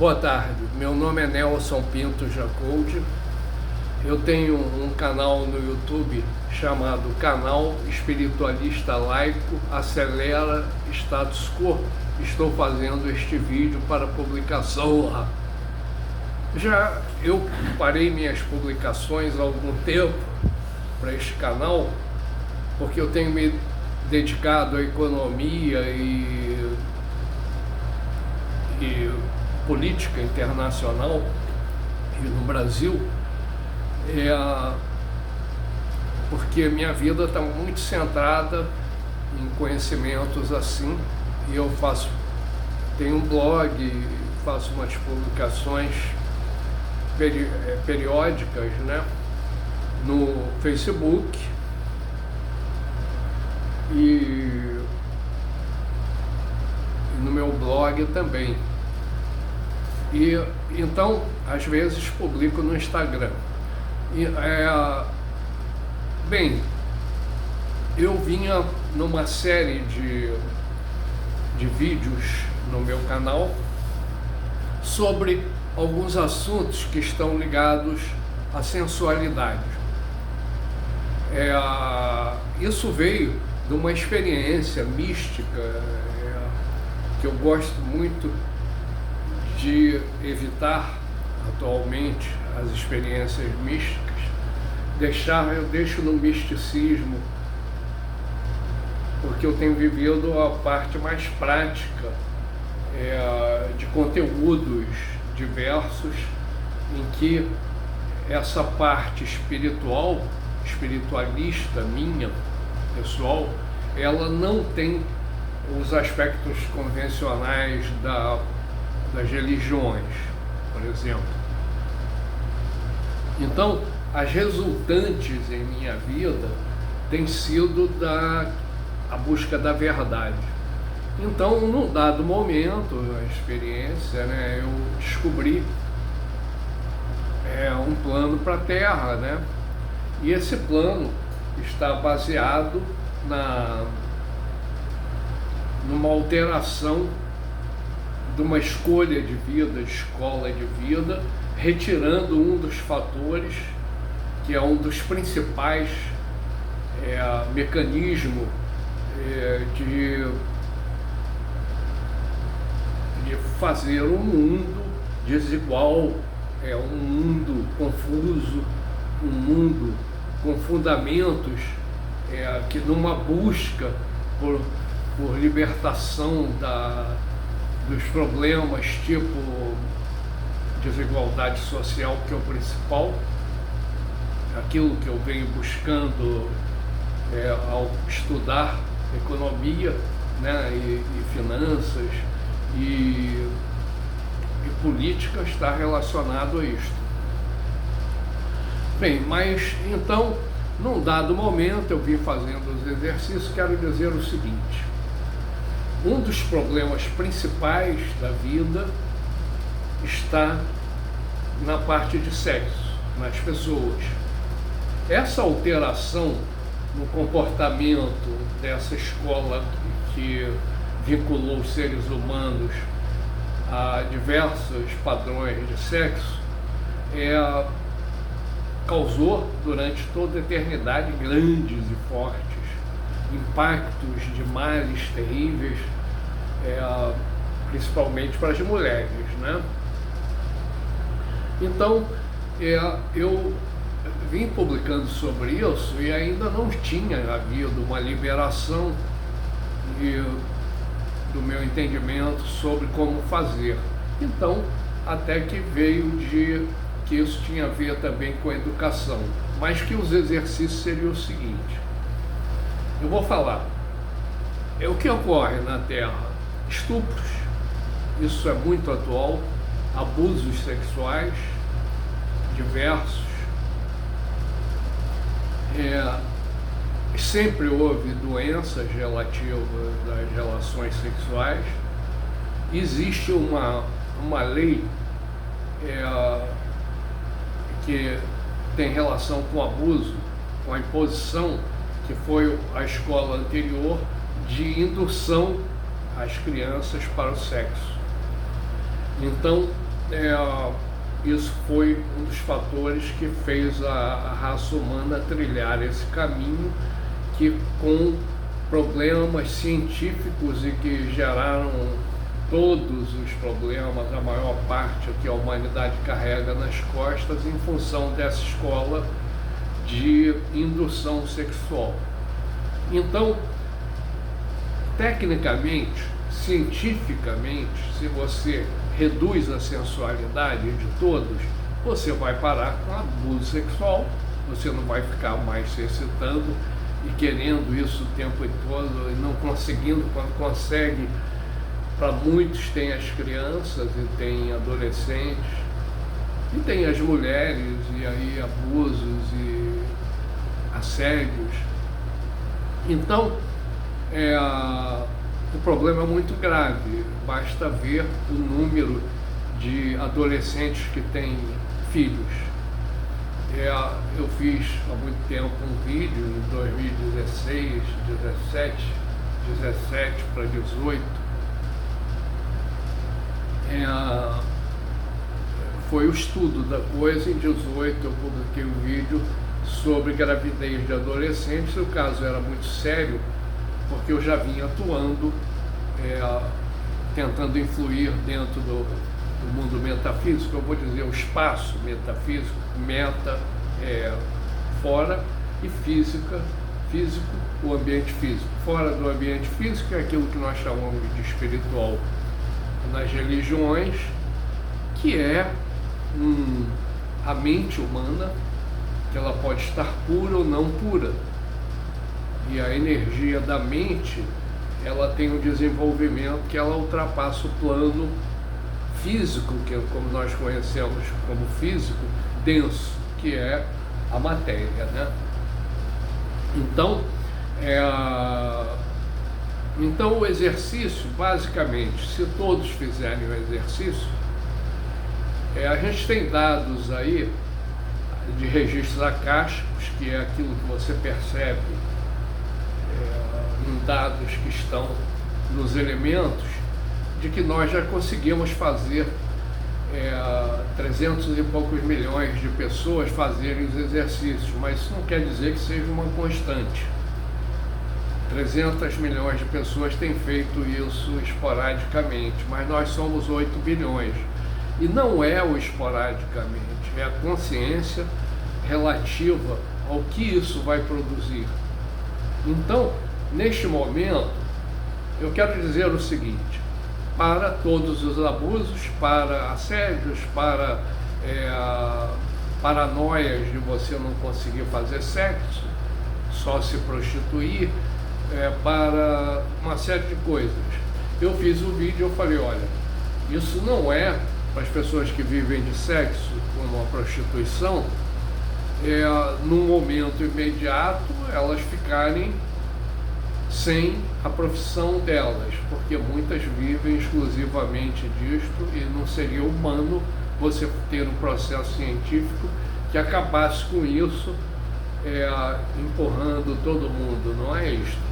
Boa tarde, meu nome é Nelson Pinto Jacoldi. Eu tenho um canal no YouTube chamado Canal Espiritualista Laico Acelera Status Quo. Estou fazendo este vídeo para publicação lá. Eu parei minhas publicações há algum tempo para este canal, porque eu tenho me dedicado à economia e política internacional e no Brasil, porque minha vida está muito centrada em conhecimentos assim, e eu tenho um blog, faço umas publicações periódicas, né, no Facebook e no meu blog também. E então, às vezes, publico no Instagram. Bem, eu vinha numa série de vídeos no meu canal sobre alguns assuntos que estão ligados à sensualidade. Isso veio de uma experiência mística que eu gosto muito de evitar atualmente, as experiências místicas. Eu deixo no misticismo, porque eu tenho vivido a parte mais prática de conteúdos diversos, em que essa parte espiritualista minha, pessoal, ela não tem os aspectos convencionais das religiões, por exemplo. Então, as resultantes em minha vida têm sido a busca da verdade. Então, num dado momento, a experiência, né, eu descobri um plano para a Terra, né? E esse plano está baseado numa alteração de uma escolha de vida, escola de vida, retirando um dos fatores, que é um dos principais mecanismos de fazer um mundo desigual, um mundo confuso, um mundo com fundamentos que numa busca por libertação dos problemas tipo desigualdade social, que é o principal, aquilo que eu venho buscando ao estudar economia, né, e finanças e política, está relacionado a isto. Bem, mas então, num dado momento, eu vim fazendo os exercícios. Quero dizer o seguinte: um dos problemas principais da vida está na parte de sexo, nas pessoas. Essa alteração no comportamento dessa escola que vinculou os seres humanos a diversos padrões de sexo causou durante toda a eternidade grandes e fortes impactos de males terríveis, principalmente para as mulheres, né? Então, eu vim publicando sobre isso e ainda não tinha havido uma liberação do meu entendimento sobre como fazer. Então, até que veio que isso tinha a ver também com a educação, mas que os exercícios seriam o seguinte: eu vou falar o que ocorre na Terra: estupros, isso é muito atual, abusos sexuais diversos, sempre houve doenças relativas às relações sexuais. Existe uma lei que tem relação com o abuso, com a imposição, que foi a escola anterior de indução às crianças para o sexo. Então, isso foi um dos fatores que fez a raça humana trilhar esse caminho, que com problemas científicos e que geraram todos os problemas, a maior parte que a humanidade carrega nas costas em função dessa escola de indução sexual. Então, tecnicamente, cientificamente, se você reduz a sensualidade de todos, você vai parar com abuso sexual, você não vai ficar mais se excitando e querendo isso o tempo todo e não conseguindo. Quando consegue, para muitos tem as crianças e tem adolescentes e tem as mulheres, e aí abusos e assédios. Então, o problema é muito grave. Basta ver o número de adolescentes que têm filhos. Eu fiz há muito tempo um vídeo, em 2016, 17 para 18. Foi o estudo da coisa. Em 18 eu publiquei um vídeo sobre gravidez de adolescentes. O caso era muito sério, porque eu já vinha atuando, tentando influir dentro do mundo metafísico. Eu vou dizer o espaço metafísico, meta fora, e físico, o ambiente físico. Fora do ambiente físico é aquilo que nós chamamos de espiritual nas religiões, que é a mente humana, que ela pode estar pura ou não pura. E a energia da mente, ela tem um desenvolvimento que ela ultrapassa o plano físico, que é como nós conhecemos como físico, denso, que é a matéria, né? Então, então o exercício, basicamente, se todos fizerem o exercício, a gente tem dados aí de registros acásticos, que é aquilo que você percebe em dados que estão nos elementos, de que nós já conseguimos fazer 300 e poucos milhões de pessoas fazerem os exercícios, mas isso não quer dizer que seja uma constante. 300 milhões de pessoas têm feito isso esporadicamente, mas nós somos 8 bilhões. E não é o esporadicamente, é a consciência relativa ao que isso vai produzir. Então, neste momento, eu quero dizer o seguinte: para todos os abusos, para assédios, para paranoias de você não conseguir fazer sexo, só se prostituir, para uma série de coisas. Eu fiz o vídeo e eu falei, olha, isso não é para as pessoas que vivem de sexo, como a prostituição, num momento imediato elas ficarem sem a profissão delas, porque muitas vivem exclusivamente disto e não seria humano você ter um processo científico que acabasse com isso, empurrando todo mundo. Não é isto.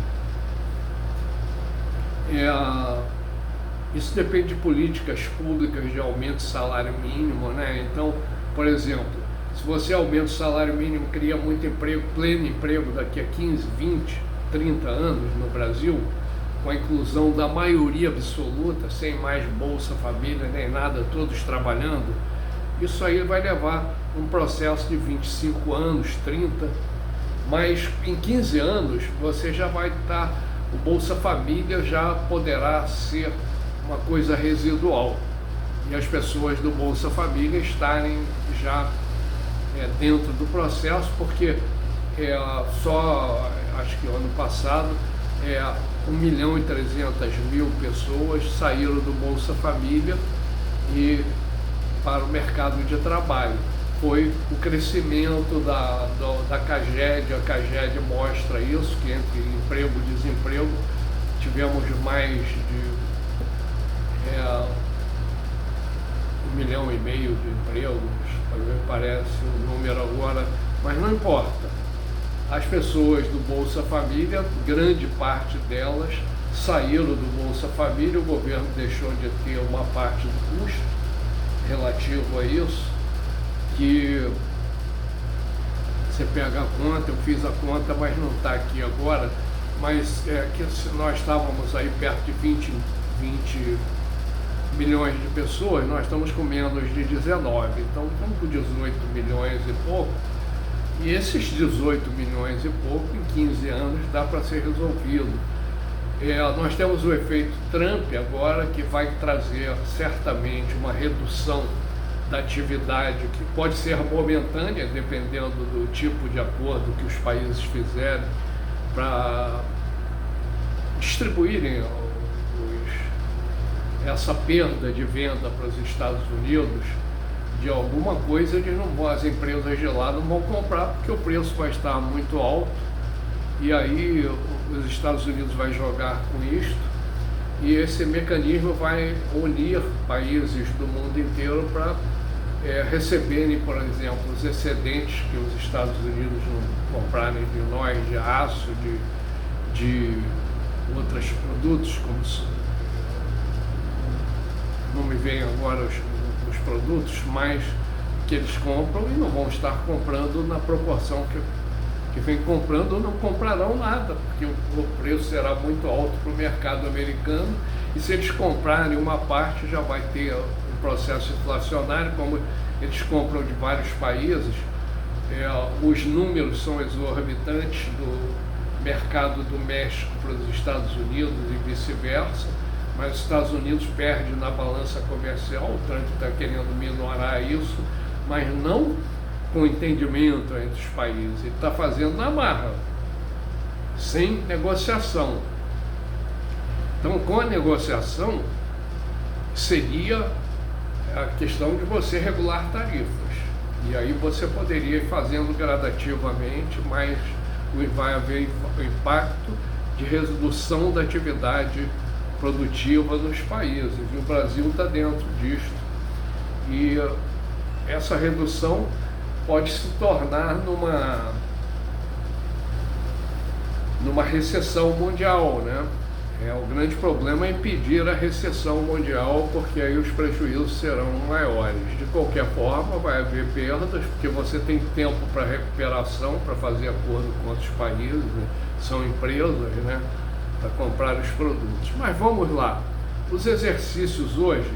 Isso depende de políticas públicas de aumento de salário mínimo, né? Então, por exemplo, se você aumenta o salário mínimo, cria muito emprego, pleno emprego daqui a 15, 20, 30 anos no Brasil, com a inclusão da maioria absoluta, sem mais Bolsa Família nem nada, todos trabalhando, isso aí vai levar um processo de 25 anos, 30, mas em 15 anos você já vai estar, o Bolsa Família já poderá ser uma coisa residual, e as pessoas do Bolsa Família estarem já dentro do processo, porque só, acho que ano passado, 1.300.000 pessoas saíram do Bolsa Família e para o mercado de trabalho. Foi o crescimento da CAGED. A CAGED mostra isso, que entre emprego e desemprego tivemos mais de 1,5 milhão de empregos, parece o número agora, mas não importa. As pessoas do Bolsa Família, grande parte delas saíram do Bolsa Família, o governo deixou de ter uma parte do custo relativo a isso, que você pega a conta, eu fiz a conta, mas não está aqui agora, mas que nós estávamos aí perto de 20 milhões de pessoas, nós estamos com menos de 19, então estamos com 18 milhões e pouco, e esses 18 milhões e pouco, em 15 anos, dá para ser resolvido. Nós temos o efeito Trump agora, que vai trazer certamente uma redução da atividade, que pode ser momentânea, dependendo do tipo de acordo que os países fizerem para distribuírem essa perda de venda para os Estados Unidos. De alguma coisa eles não vão, as empresas de lá não vão comprar, porque o preço vai estar muito alto, e aí os Estados Unidos vai jogar com isto, e esse mecanismo vai unir países do mundo inteiro para receberem, por exemplo, os excedentes que os Estados Unidos não comprarem de nós, de aço, de outros produtos, como não me vem agora os produtos, mas que eles compram, e não vão estar comprando na proporção que vem comprando, ou não comprarão nada, porque o preço será muito alto para o mercado americano, e se eles comprarem uma parte, já vai ter um processo inflacionário, como eles compram de vários países. Os números são exorbitantes do mercado do México para os Estados Unidos e vice-versa, mas os Estados Unidos perdem na balança comercial. O Trump está querendo minorar isso, mas não com entendimento entre os países, ele está fazendo na marra, sem negociação. Então, com a negociação, seria a questão de você regular tarifas, e aí você poderia ir fazendo gradativamente, mas vai haver o impacto de redução da atividade produtiva nos países, e o Brasil está dentro disto, e essa redução pode se tornar numa recessão mundial, né? O grande problema é impedir a recessão mundial, porque aí os prejuízos serão maiores. De qualquer forma, vai haver perdas, porque você tem tempo para recuperação, para fazer acordo com outros países, né? São empresas, né? Para comprar os produtos. Mas vamos lá. Os exercícios hoje,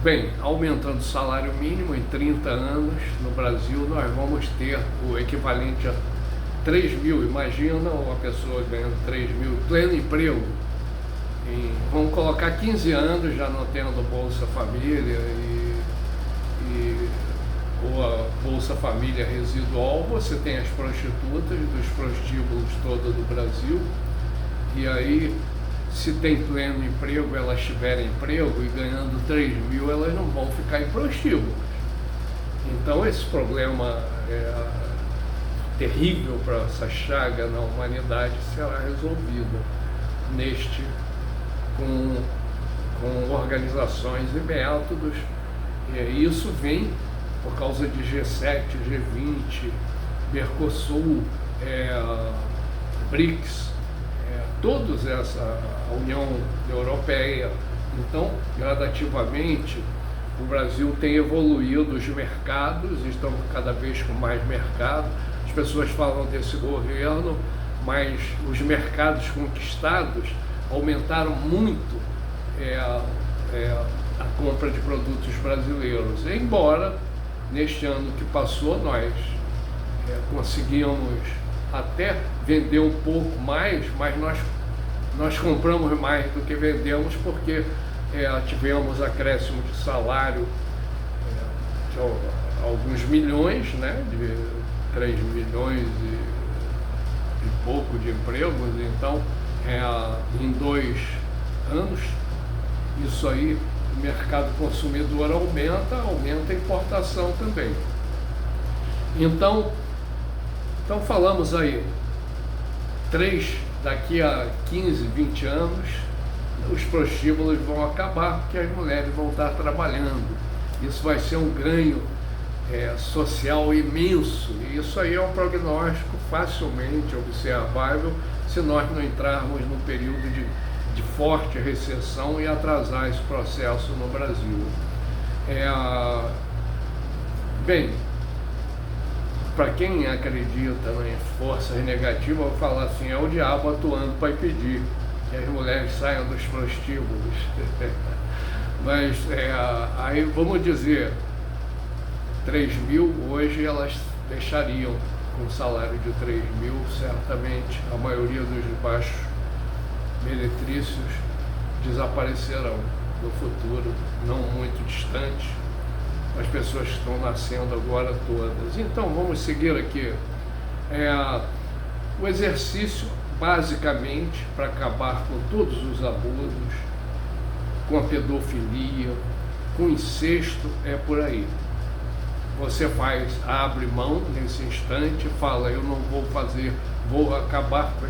bem, aumentando o salário mínimo em 30 anos, no Brasil nós vamos ter o equivalente a 3 mil, imagina uma pessoa ganhando 3 mil, pleno emprego, vamos colocar 15 anos já não tendo Bolsa Família ou a Bolsa Família residual, você tem as prostitutas dos prostíbulos todos do Brasil, e aí, se tem pleno emprego, elas tiverem emprego e ganhando 3 mil, elas não vão ficar em prostíbulos. Então esse problema terrível para essa chaga na humanidade será resolvido com organizações e métodos. E isso vem por causa de G7, G20, Mercosul, BRICS, todos a União Europeia. Então, gradativamente, o Brasil tem evoluído, os mercados estão cada vez com mais mercado. As pessoas falam desse governo, mas os mercados conquistados aumentaram muito a compra de produtos brasileiros. Embora, neste ano que passou, nós conseguimos até vender um pouco mais, mas nós compramos mais do que vendemos, porque tivemos acréscimo de salário de alguns milhões, né, de 3 milhões e pouco de empregos. Então, em 2 anos, isso aí, o mercado consumidor aumenta a importação também. Então falamos aí, daqui a 15, 20 anos, os prostíbulos vão acabar, porque as mulheres vão estar trabalhando. Isso vai ser um ganho social imenso, e isso aí é um prognóstico facilmente observável se nós não entrarmos num período de forte recessão e atrasar esse processo no Brasil. Bem, para quem acredita em forças negativas, eu vou falar assim, é o diabo atuando para impedir que as mulheres saiam dos prostíbulos. Mas aí vamos dizer, 3.000 hoje elas deixariam com salário de 3.000, certamente a maioria dos baixos meretrícios desaparecerão no futuro, não muito distante. As pessoas que estão nascendo agora todas. Então vamos seguir aqui. O exercício, basicamente, para acabar com todos os abusos, com a pedofilia, com o incesto, é por aí. Você abre mão nesse instante, fala, eu não vou fazer, vou acabar com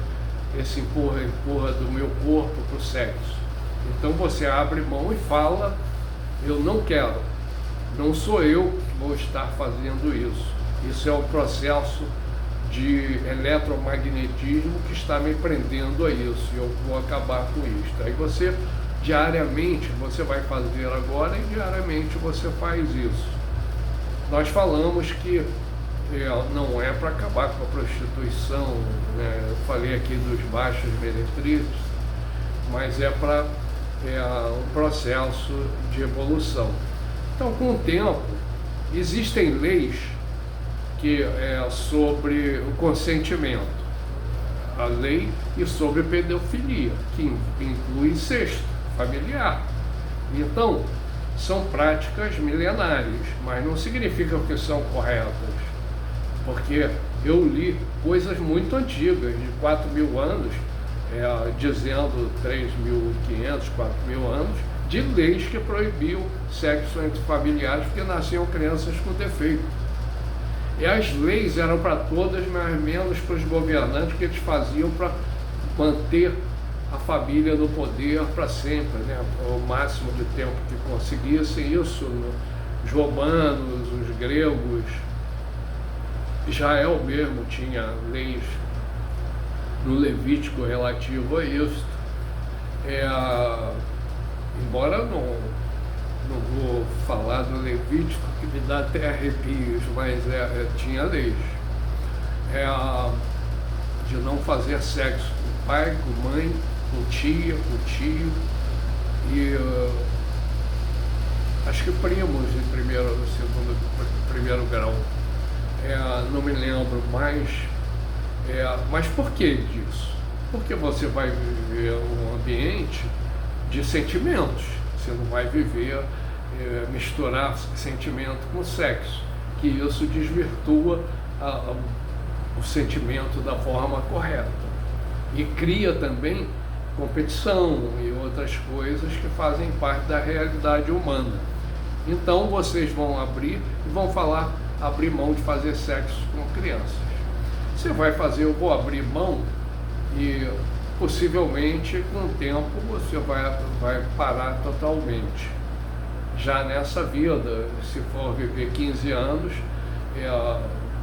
esse empurra do meu corpo para o sexo. Então você abre mão e fala, eu não quero. Não sou eu que vou estar fazendo isso. Isso é o processo de eletromagnetismo que está me prendendo a isso. E eu vou acabar com isso. Aí você, diariamente, você vai fazer agora e diariamente você faz isso. Nós falamos que não é para acabar com a prostituição, né? Eu falei aqui dos baixos meretrizes, mas é para um processo de evolução. Então, com o tempo, existem leis que sobre o consentimento, a lei e sobre pedofilia, que inclui incesto familiar. Então, são práticas milenares, mas não significa que são corretas, porque eu li coisas muito antigas, de 4.000 anos, dizendo 3.500, 4.000 anos, de leis que proibiam sexo entre familiares porque nasciam crianças com defeito. E as leis eram para todas, mas menos para os governantes, que eles faziam para manter a família no poder para sempre, né? O máximo de tempo que conseguissem isso. Os romanos, os gregos, Israel mesmo tinha leis no Levítico relativo a isso. Embora não vou falar do Levítico, que me dá até arrepios, mas tinha leis. De não fazer sexo com pai, com mãe, com tia, com tio, e acho que primos em primeiro grau. Não me lembro mais. Mas por que disso? Porque você vai viver um ambiente de sentimentos. Você não vai viver, misturar sentimento com sexo, que isso desvirtua o sentimento da forma correta. E cria também competição e outras coisas que fazem parte da realidade humana. Então vocês vão abrir e vão abrir mão de fazer sexo com crianças. Você vai fazer, eu vou abrir mão, e possivelmente com o tempo você vai parar totalmente. Já nessa vida, se for viver 15 anos,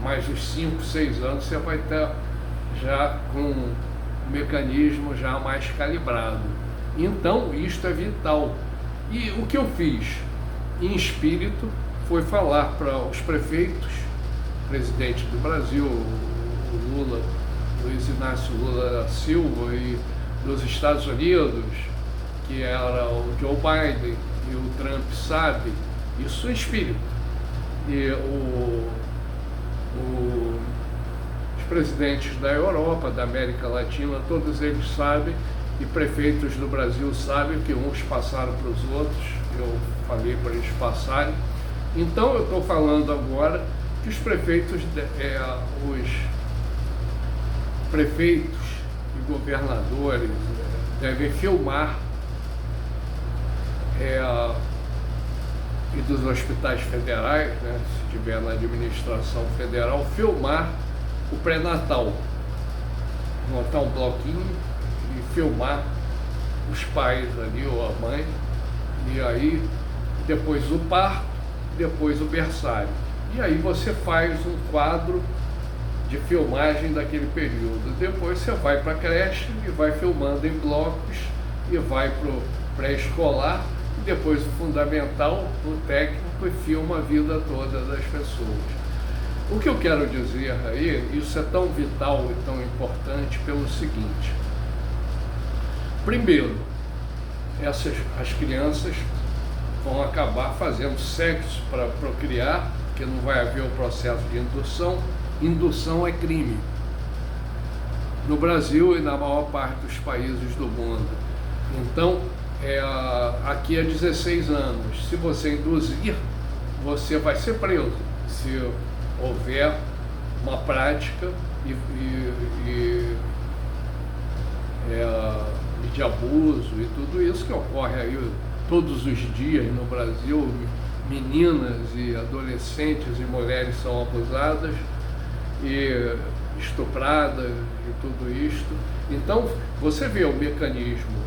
mais uns 5, 6 anos, você vai estar já com um mecanismo já mais calibrado. Então, isto é vital. E o que eu fiz em espírito foi falar para os prefeitos, presidente do Brasil, o Lula, Luiz Inácio Lula da Silva, e dos Estados Unidos, que era o Joe Biden e o Trump, sabe, isso é espírito. E os presidentes da Europa, da América Latina, todos eles sabem, e prefeitos do Brasil sabem, que uns passaram para os outros, eu falei para eles passarem. Então eu estou falando agora que os prefeitos e governadores devem filmar, e dos hospitais federais, né, se estiver na administração federal, filmar o pré-natal, montar um bloquinho e filmar os pais ali, ou a mãe, e aí depois o parto, depois o berçário. E aí você faz um quadro de filmagem daquele período. Depois você vai para a creche e vai filmando em blocos e vai para o pré-escolar, e depois o fundamental, o técnico, e filma a vida toda das pessoas. O que eu quero dizer aí, isso é tão vital e tão importante pelo seguinte: primeiro, as crianças vão acabar fazendo sexo para procriar, porque não vai haver o processo de indução. Indução é crime no Brasil e na maior parte dos países do mundo. Então, aqui é 16 anos. Se você induzir, você vai ser preso. Se houver uma prática de abuso e tudo isso que ocorre aí todos os dias no Brasil, meninas e adolescentes e mulheres são abusadas e estupradas e tudo isto. Então, você vê o mecanismo,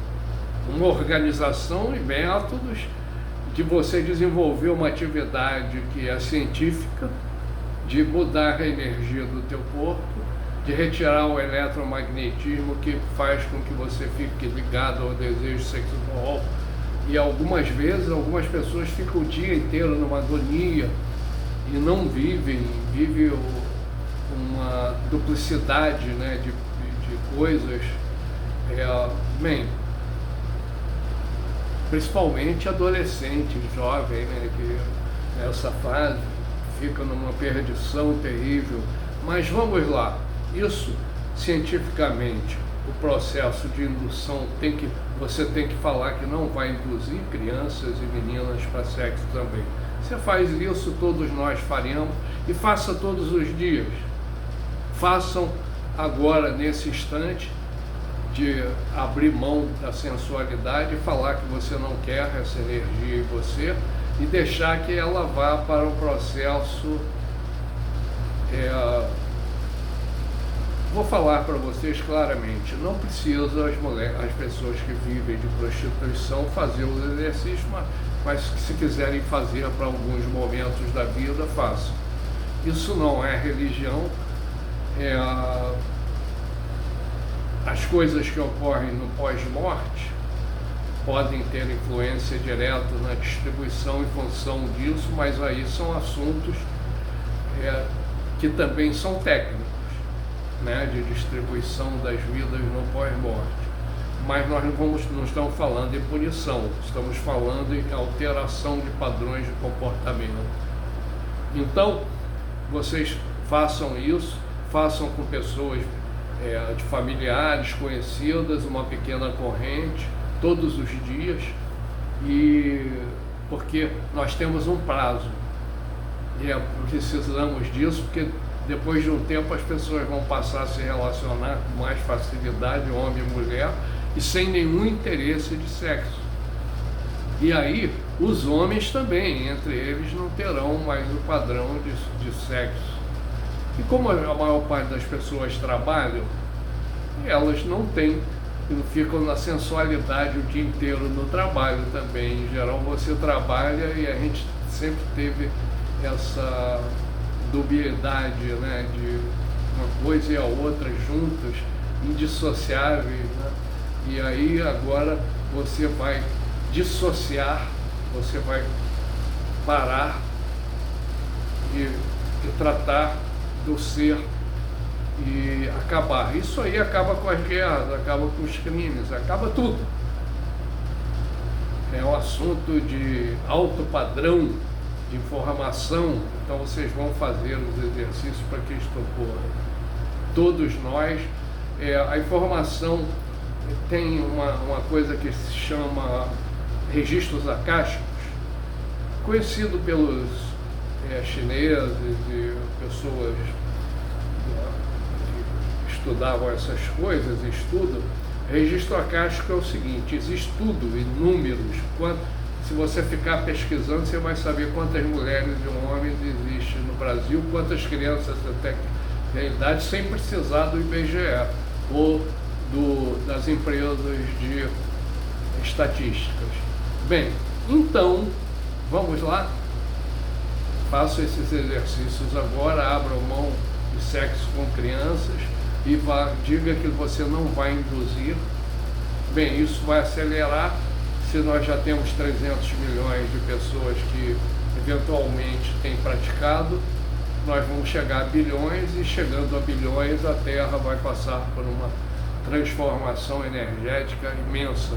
uma organização e métodos de você desenvolver uma atividade que é científica, de mudar a energia do teu corpo, de retirar o eletromagnetismo que faz com que você fique ligado ao desejo sexual. E algumas vezes, algumas pessoas ficam o dia inteiro numa agonia e não vivem uma duplicidade, né, de coisas. Bem, principalmente adolescentes, jovens, né, que nessa fase ficam numa perdição terrível. Mas vamos lá, isso cientificamente, o processo de indução você tem que falar que não vai induzir crianças e meninas para sexo também. Você faz isso, todos nós faremos, e faça todos os dias. Façam agora, nesse instante, de abrir mão da sensualidade e falar que você não quer essa energia em você e deixar que ela vá para o processo. Vou falar para vocês claramente, não precisa as pessoas que vivem de prostituição fazer os exercícios, mas se quiserem fazer para alguns momentos da vida, façam. Isso não é religião. As coisas que ocorrem no pós-morte podem ter influência direta na distribuição em função disso, mas aí são assuntos que também são técnicos, né, de distribuição das vidas no pós-morte. Mas nós não estamos falando em punição, estamos falando em alteração de padrões de comportamento. Então, vocês façam isso, façam com pessoas de familiares, conhecidas, uma pequena corrente, todos os dias, porque nós temos um prazo, e precisamos disso, porque depois de um tempo as pessoas vão passar a se relacionar com mais facilidade, homem e mulher, e sem nenhum interesse de sexo. E aí, os homens também, entre eles, não terão mais o padrão de sexo. E como a maior parte das pessoas trabalham, elas não ficam na sensualidade o dia inteiro no trabalho também. Em geral, você trabalha e a gente sempre teve essa dubiedade, né, de uma coisa e a outra juntas, indissociáveis, né? E aí agora você vai dissociar, você vai parar e tratar do ser e acabar. Isso aí acaba com as guerras, acaba com os crimes, acaba tudo. É um assunto de alto padrão de informação, então vocês vão fazer os exercícios para que isto ocorra. Todos nós, a informação tem uma coisa que se chama registros acásticos, conhecido pelos chineses e pessoas que estudavam essas coisas, estudam. Registro acástico é o seguinte: existe tudo em números. Se você ficar pesquisando, você vai saber quantas mulheres e homens existem no Brasil, quantas crianças até tem idade, sem precisar do IBGE ou das empresas de estatísticas. Bem, então, vamos lá? Faça esses exercícios agora, abra mão de sexo com crianças e diga que você não vai induzir Bem, isso vai acelerar se nós já temos 300 milhões de pessoas que eventualmente têm praticado. Nós vamos chegar a bilhões, e chegando a bilhões a Terra vai passar por uma transformação energética imensa,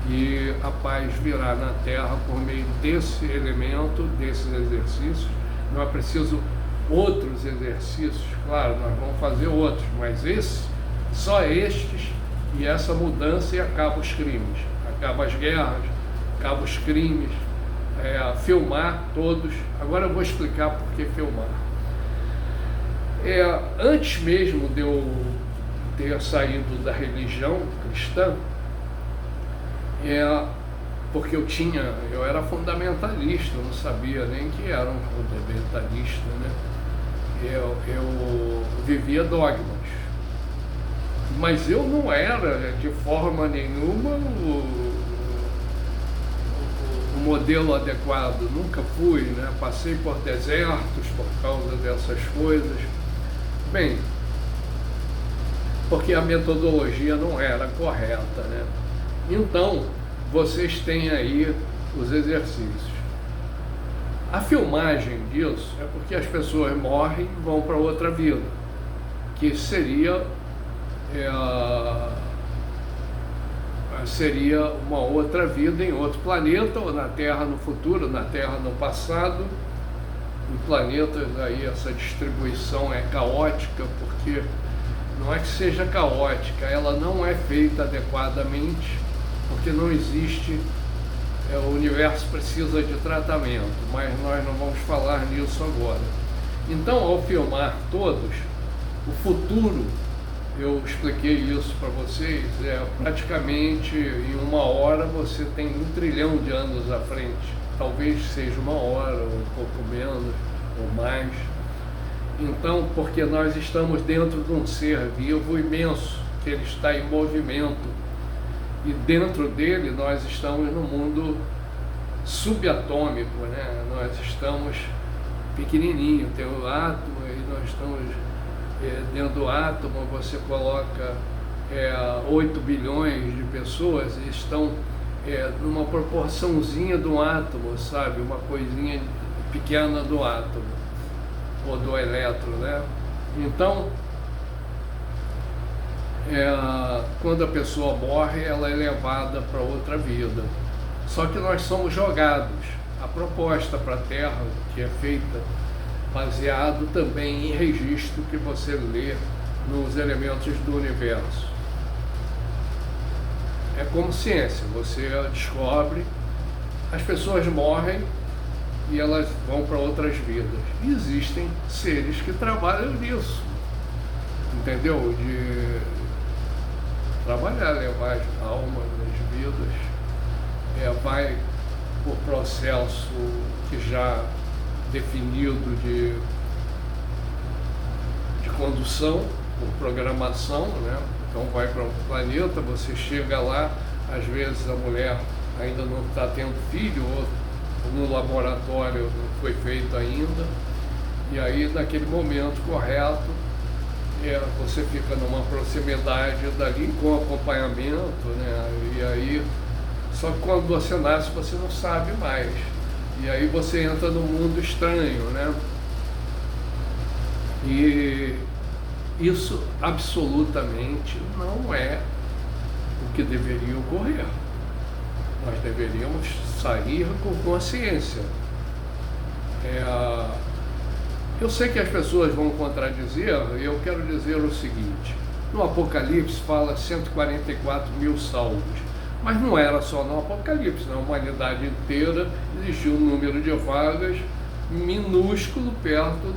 e a paz virá na Terra por meio desse elemento, desses exercícios. Não é preciso outros exercícios, claro, nós vamos fazer outros, mas só estes, e essa mudança, e acaba os crimes, acaba as guerras, acaba os crimes. Filmar todos. Agora eu vou explicar por que filmar. Antes mesmo de eu ter saído da religião cristã, porque eu era fundamentalista, eu não sabia nem que era um fundamentalista, né? Eu vivia dogmas, mas eu não era de forma nenhuma o modelo adequado, nunca fui, né? Passei por desertos por causa dessas coisas. Bem, porque a metodologia não era correta, né? Então, vocês têm aí os exercícios. A filmagem disso é porque as pessoas morrem e vão para outra vida, que seria uma outra vida em outro planeta, ou na Terra no futuro, na Terra no passado. Em planetas aí essa distribuição é caótica, porque não é que seja caótica, ela não é feita adequadamente, porque não existe, o universo precisa de tratamento, mas nós não vamos falar nisso agora. Então, ao filmar todos, o futuro, eu expliquei isso para vocês, praticamente em 1 hora você tem 1 trilhão de anos à frente, talvez seja 1 hora, ou um pouco menos, ou mais. Então, porque nós estamos dentro de um ser vivo imenso, que ele está em movimento, e dentro dele nós estamos no mundo subatômico, né? Nós estamos pequenininho, tem o átomo, e nós estamos dentro do átomo. Você coloca 8 bilhões de pessoas e estão numa proporçãozinha do átomo, sabe? Uma coisinha pequena do átomo, ou do elétron, né? Então, quando a pessoa morre, ela é levada para outra vida. Só que nós somos jogados. A proposta para a Terra, que é feita baseado também em registro que você lê nos elementos do universo. É como ciência, você descobre, as pessoas morrem e elas vão para outras vidas. E existem seres que trabalham nisso, entendeu? De trabalhar, levar as almas das vidas, vai por processo que já definido de condução, por programação, né? Então vai para um planeta, você chega lá, às vezes a mulher ainda não está tendo filho, ou no laboratório não foi feito ainda, e aí naquele momento correto, você fica numa proximidade dali com acompanhamento, né? E aí, só que quando você nasce você não sabe mais. E aí você entra num mundo estranho, né? E isso absolutamente não é o que deveria ocorrer. Nós deveríamos sair com consciência. Eu sei que as pessoas vão contradizer, e eu quero dizer o seguinte: no Apocalipse fala 144 mil salvos. Mas não era só no Apocalipse, na humanidade inteira existia um número de vagas minúsculo perto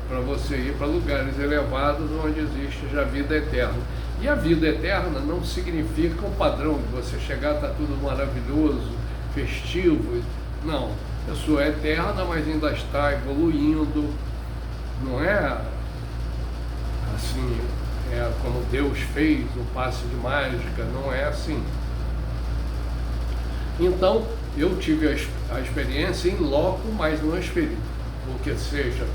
para você ir para lugares elevados onde existe já vida eterna. E a vida eterna não significa um padrão de você chegar, está tudo maravilhoso, festivo. Não, a pessoa é eterna, mas ainda está evoluindo. Não é assim, como Deus fez, um passe de mágica, não é assim. Então, eu tive a experiência em loco, mas não espírito. O que seja,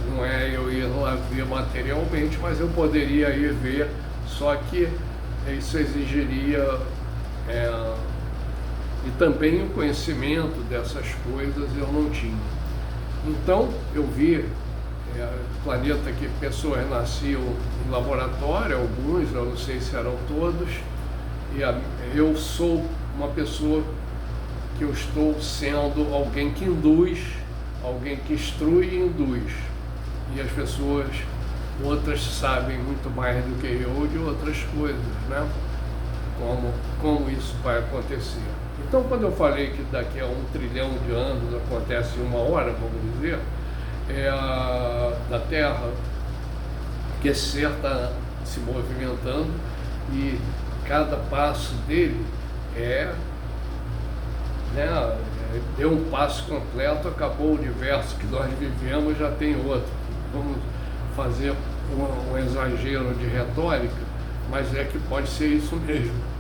não é eu ir lá ver materialmente, mas eu poderia ir ver, só que isso exigiria e também o conhecimento dessas coisas eu não tinha. Então eu vi planeta que pessoas nasciam em laboratório, alguns, eu não sei se eram todos, e eu sou uma pessoa que eu estou sendo alguém que induz, alguém que instrui e induz. E as pessoas, outras sabem muito mais do que eu de outras coisas, né? Como isso vai acontecer. Então, quando eu falei que daqui a 1 trilhão de anos acontece em 1 hora, vamos dizer, da Terra, que esse ser está se movimentando e cada passo dele deu um passo completo, acabou o universo que nós vivemos, já tem outro. Vamos fazer um exagero de retórica, mas é que pode ser isso mesmo.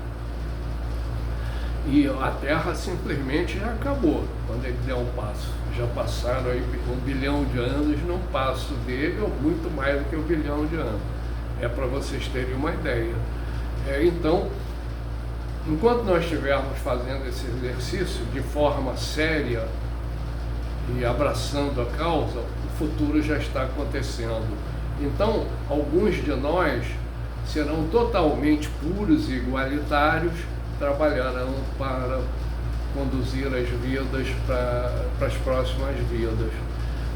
E a Terra simplesmente já acabou quando ele der um passo. Já passaram aí 1 bilhão de anos num passo dele, ou muito mais do que 1 bilhão de anos. É para vocês terem uma ideia. Então, enquanto nós estivermos fazendo esse exercício de forma séria e abraçando a causa, o futuro já está acontecendo. Então, alguns de nós serão totalmente puros e igualitários, trabalharão para conduzir as vidas para as próximas vidas.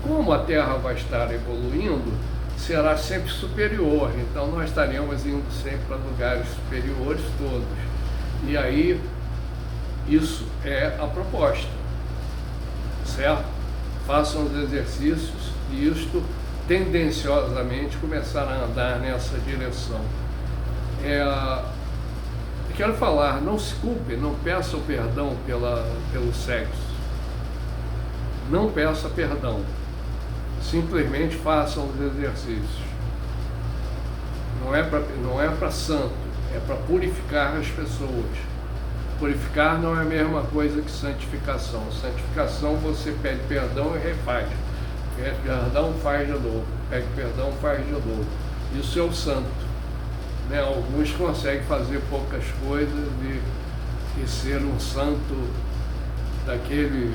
Como a Terra vai estar evoluindo, será sempre superior, então nós estaremos indo sempre para lugares superiores todos. E aí, isso é a proposta, certo? Façam os exercícios e isto tendenciosamente começar a andar nessa direção. Quero falar, não se culpe, não peça perdão pelo sexo. Não peça perdão. Simplesmente façam os exercícios. Não é para santo, é para purificar as pessoas. Purificar não é a mesma coisa que santificação. Santificação você pede perdão e refaz. Pede perdão, faz de novo. Pede perdão, faz de novo. Isso é o santo. Alguns conseguem fazer poucas coisas e ser um santo daqueles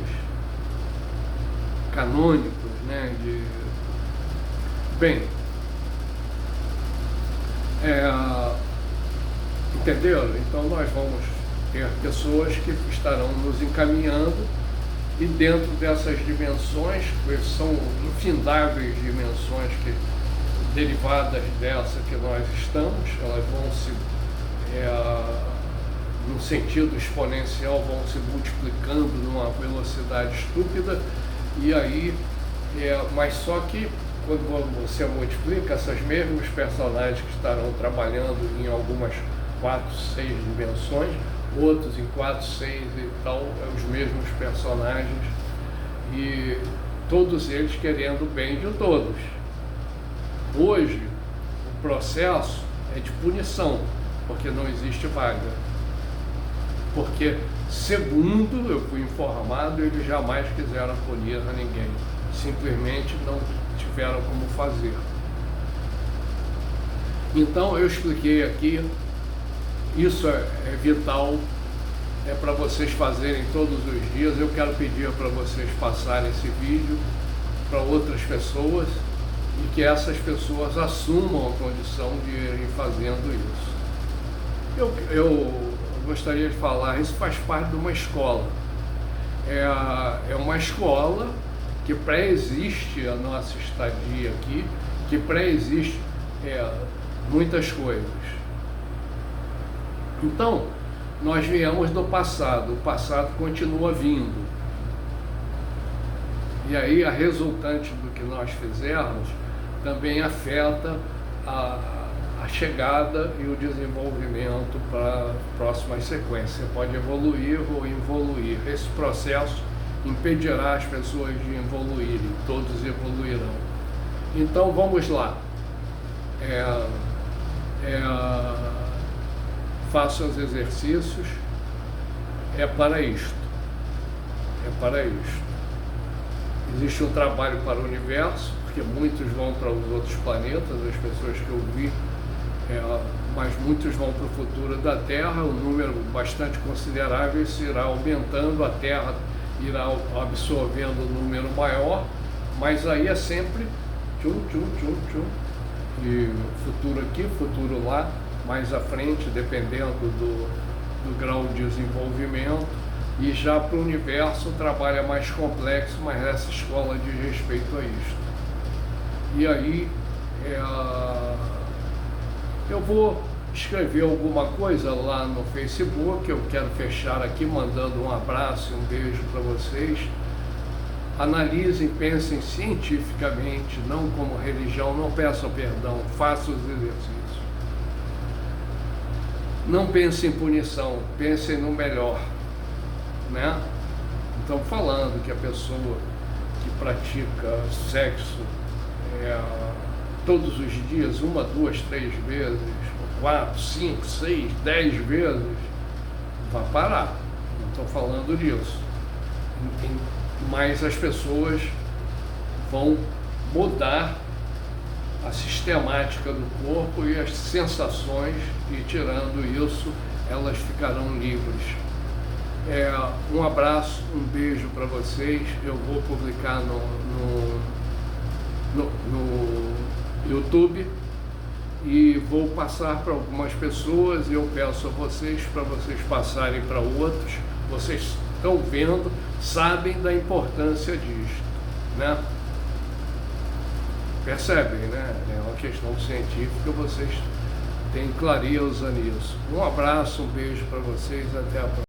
canônicos, Bem, entenderam? Então nós vamos ter pessoas que estarão nos encaminhando e dentro dessas dimensões, que são infindáveis dimensões derivadas dessa que nós estamos, elas vão se, num sentido exponencial, vão se multiplicando numa velocidade estúpida, e aí, mas só que quando você multiplica, essas mesmos personagens que estarão trabalhando em algumas 4, 6 dimensões, outros em 4, 6 e tal, os mesmos personagens, e todos eles querendo o bem de todos. Hoje, o processo é de punição, porque não existe vaga. Porque, segundo eu fui informado, eles jamais quiseram punir a ninguém. Simplesmente não tiveram como fazer. Então, eu expliquei aqui, isso é vital, é para vocês fazerem todos os dias. Eu quero pedir para vocês passarem esse vídeo para outras pessoas, e que essas pessoas assumam a condição de irem fazendo isso. Eu gostaria de falar, isso faz parte de uma escola. É uma escola que pré-existe a nossa estadia aqui, que pré-existe muitas coisas. Então, nós viemos do passado, o passado continua vindo. E aí a resultante do que nós fizermos também afeta a chegada e o desenvolvimento para próximas sequências. Você pode evoluir ou involuir. Esse processo impedirá as pessoas de evoluírem, todos evoluirão. Então vamos lá. Façam os exercícios. É para isto. Existe um trabalho para o universo, porque muitos vão para os outros planetas, as pessoas que eu vi, mas muitos vão para o futuro da Terra, um número bastante considerável se irá aumentando, a Terra irá absorvendo um número maior, mas aí é sempre tchum, tchum, tchum, tchum, e futuro aqui, futuro lá, mais à frente, dependendo do grau de desenvolvimento, e já para o universo o trabalho é mais complexo, mas essa escola diz respeito a isto. E aí eu vou escrever alguma coisa lá no Facebook. Eu quero fechar aqui mandando um abraço e um beijo para vocês. Analisem, pensem cientificamente, não como religião, não peçam perdão, façam os exercícios. Não pensem em punição, pensem no melhor, né? Então, falando que a pessoa que pratica sexo todos os dias, 1, 2, 3 vezes, 4, 5, 6, 10 vezes, vai parar. Não estou falando disso. Mas as pessoas vão mudar a sistemática do corpo e as sensações, e tirando isso, elas ficarão livres. Um abraço, um beijo para vocês. Eu vou publicar no YouTube e vou passar para algumas pessoas, e eu peço a vocês para vocês passarem para outros. Vocês estão vendo, sabem da importância disso, né? Percebem, né? É uma questão científica, vocês têm clareza nisso. Um abraço, um beijo para vocês, até a próxima.